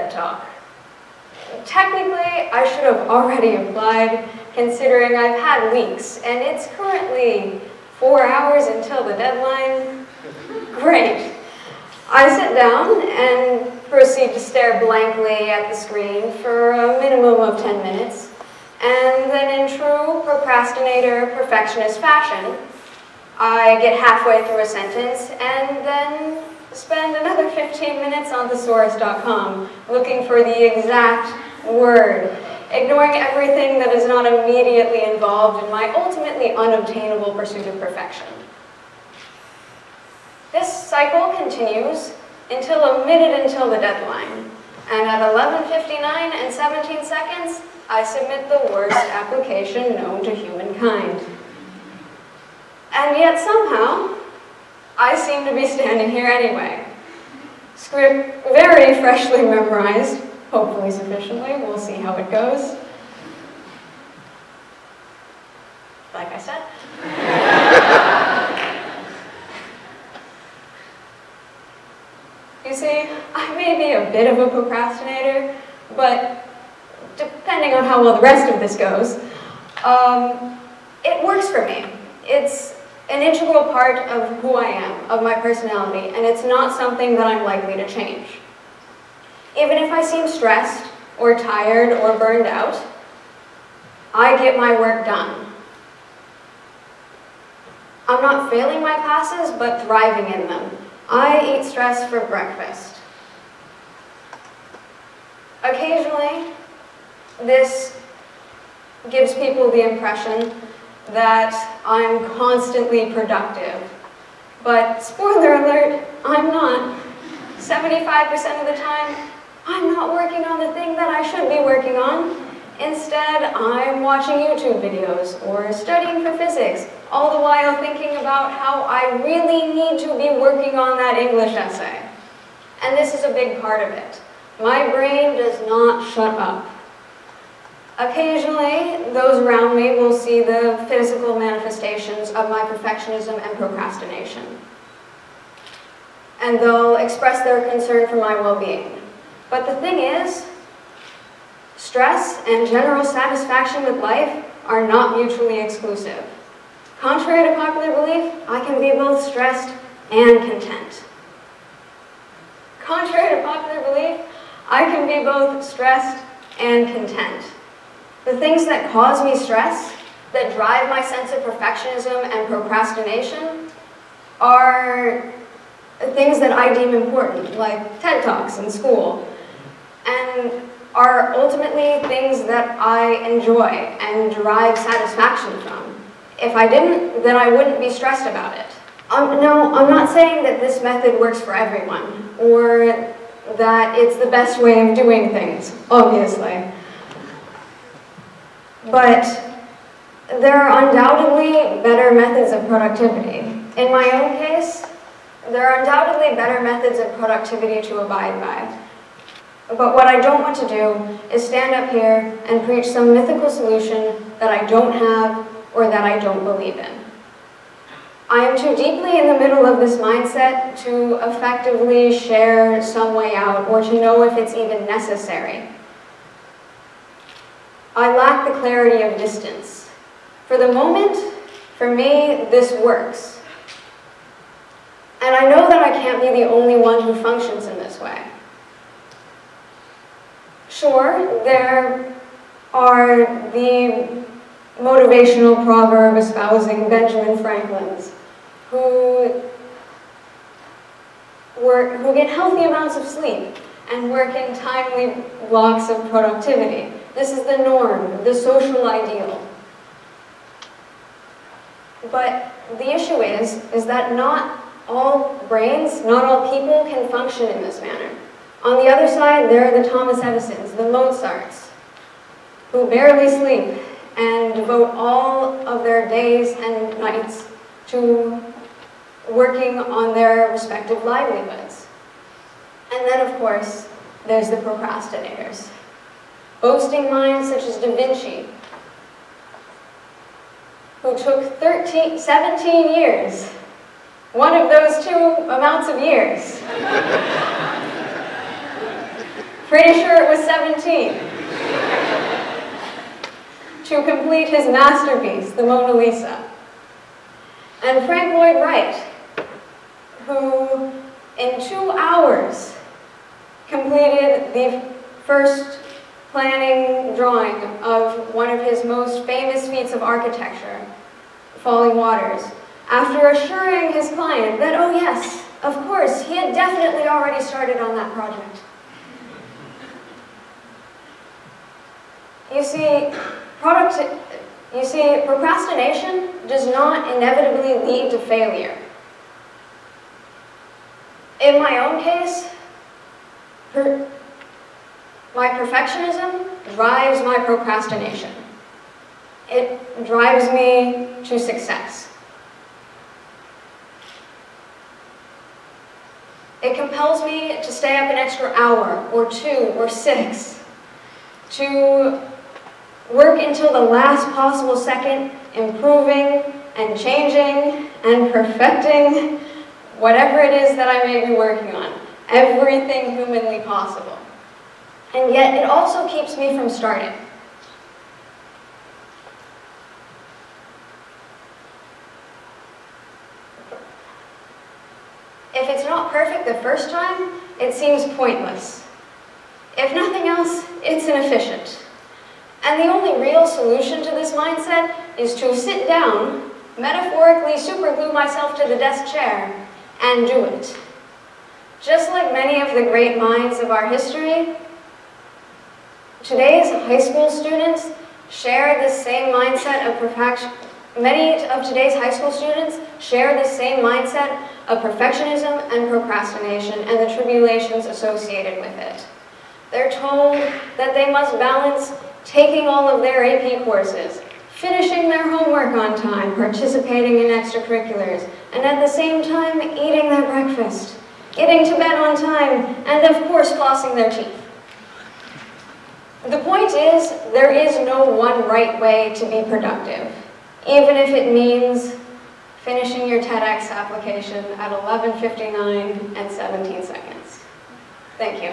TED Talk. Technically, I should have already applied, considering I've had weeks, and it's currently 4 hours until the deadline. Great. I sit down and proceed to stare blankly at the screen for a minimum of 10 minutes, and then in true procrastinator perfectionist fashion, I get halfway through a sentence and then spend another 15 minutes on thesaurus.com looking for the exact word, ignoring everything that is not immediately involved in my ultimately unobtainable pursuit of perfection. This cycle continues until a minute until the deadline, and at 11:59 and 17 seconds, I submit the worst application known to humankind. And yet somehow, I seem to be standing here anyway. Script very freshly memorized, hopefully sufficiently, we'll see how it goes. Like I said. You see, I may be a bit of a procrastinator, but depending on how well the rest of this goes, it works for me. It's an integral part of who I am, of my personality, and it's not something that I'm likely to change. Even if I seem stressed, or tired, or burned out, I get my work done. I'm not failing my classes, but thriving in them. I eat stress for breakfast. Occasionally, this gives people the impression that I'm constantly productive. But spoiler alert, I'm not. 75% of the time, I'm not working on the thing that I should be working on. Instead, I'm watching YouTube videos or studying for physics, all the while thinking about how I really need to be working on that English essay. And this is a big part of it. My brain does not shut up. Occasionally, those around me will see the physical manifestations of my perfectionism and procrastination. And they'll express their concern for my well-being. But the thing is, stress and general satisfaction with life are not mutually exclusive. Contrary to popular belief, I can be both stressed and content. Contrary to popular belief, I can be both stressed and content. The things that cause me stress, that drive my sense of perfectionism and procrastination, are things that I deem important, like TED Talks in school, and are ultimately things that I enjoy and derive satisfaction from. If I didn't, then I wouldn't be stressed about it. No, I'm not saying that this method works for everyone, or that it's the best way of doing things, obviously. But there are undoubtedly better methods of productivity. In my own case, there are undoubtedly better methods of productivity to abide by. But what I don't want to do is stand up here and preach some mythical solution that I don't have or that I don't believe in. I am too deeply in the middle of this mindset to effectively share some way out or to know if it's even necessary. I lack the clarity of distance. For the moment, for me, this works. And I know that I can't be the only one who functions in this way. Sure, there are the motivational proverb espousing Benjamin Franklins who get healthy amounts of sleep and work in timely blocks of productivity. This is the norm, the social ideal. But the issue is that not all brains, not all people can function in this manner. On the other side, there are the Thomas Edisons, the Mozarts, who barely sleep and devote all of their days and nights to working on their respective livelihoods. And then, of course, there's the procrastinators. Boasting minds such as Da Vinci, who took 17 years, one of those two amounts of years, Pretty sure it was 17. To complete his masterpiece, the Mona Lisa. And Frank Lloyd Wright, who in 2 hours completed the first planning drawing of one of his most famous feats of architecture, Falling Waters, after assuring his client that, oh yes, of course, he had definitely already started on that project. You see, procrastination does not inevitably lead to failure. In my own case, my perfectionism drives my procrastination. It drives me to success. It compels me to stay up an extra hour, or 2, or 6, to work until the last possible second, improving and changing and perfecting whatever it is that I may be working on, everything humanly possible. And yet it also keeps me from starting. If it's not perfect the first time, it seems pointless. If nothing else, it's inefficient. And the only real solution to this mindset is to sit down, metaphorically superglue myself to the desk chair, and do it. Just like many of the great minds of our history, today's high school students share the same mindset of perfection. Many of today's high school students share the same mindset of perfectionism and procrastination and the tribulations associated with it. They're told that they must balance taking all of their AP courses, finishing their homework on time, participating in extracurriculars, and at the same time eating their breakfast, getting to bed on time, and of course flossing their teeth. The point is, there is no one right way to be productive, even if it means finishing your TEDx application at 11:59 and 17 seconds. Thank you.